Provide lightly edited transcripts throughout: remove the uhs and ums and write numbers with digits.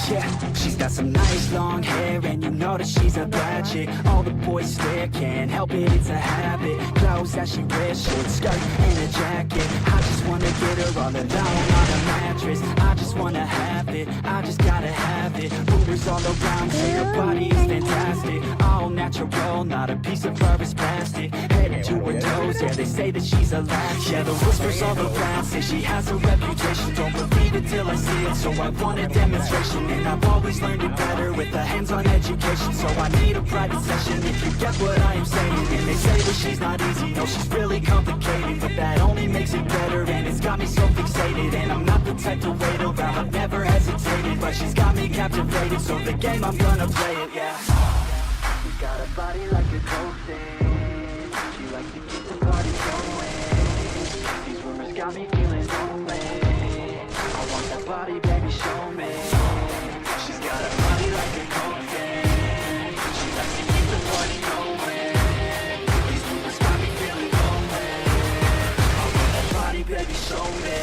Yeah, she's got some nice long hair, and you know that she's a bad chick. All the boys stare, can't help it, it's a habit. Clothes that she wears, short skirt and a jacket. I just wanna get her all alone on a mattress. I just wanna have it, I just gotta have it. Rumors all around say her body is fantastic. All natural, not a piece of fur is plastic. Head to her toes, yeah, they say that she's a latch. Yeah, the whispers all around say she has a reputation. Don't believe it till I see it, so I want a demonstration. And I've always learned it better with a hands-on education. So I need a private session if you get what I am saying. And they say that she's not easy, no, she's really complicated. But that only makes it better, and it's got me so fixated. And I'm not the type to wait around, I've never hesitated. But she's got me captivated, so the game, I'm gonna play it, yeah. She's got a body like a coating. She likes to keep the party going. These rumors got me feeling lonely. I want that body, baby, show me. She's got a body like a cocaine. She likes to keep the party going. These rumors got me feeling lonely. I want that body, baby, show me.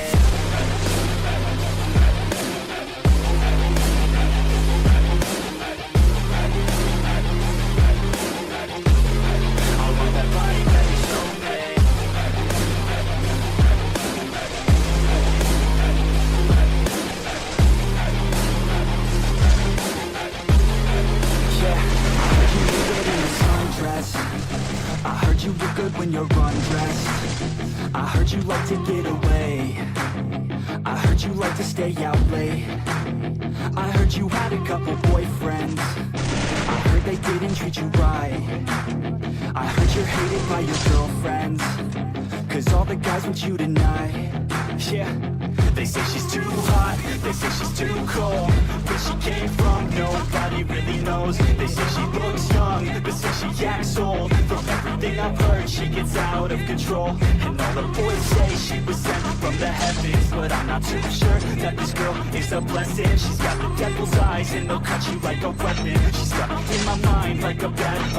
I heard you look good when you're undressed. I heard you like to get away. I heard you like to stay out late. I heard you had a couple boyfriends. I heard they didn't treat you right. I heard you're hated by your girlfriends, 'cause all the guys want you tonight. Yeah, they say she's too hot, they say she's too cold. Where she came from, nobody really knows. They say she looks young, but say she acts old. From everything I've heard, she gets out of control. And all the boys say she was sent from the heavens, but I'm not too sure that this girl is a blessing. She's got the devil's eyes, and they'll cut you like a weapon. She's stuck in my mind like a bad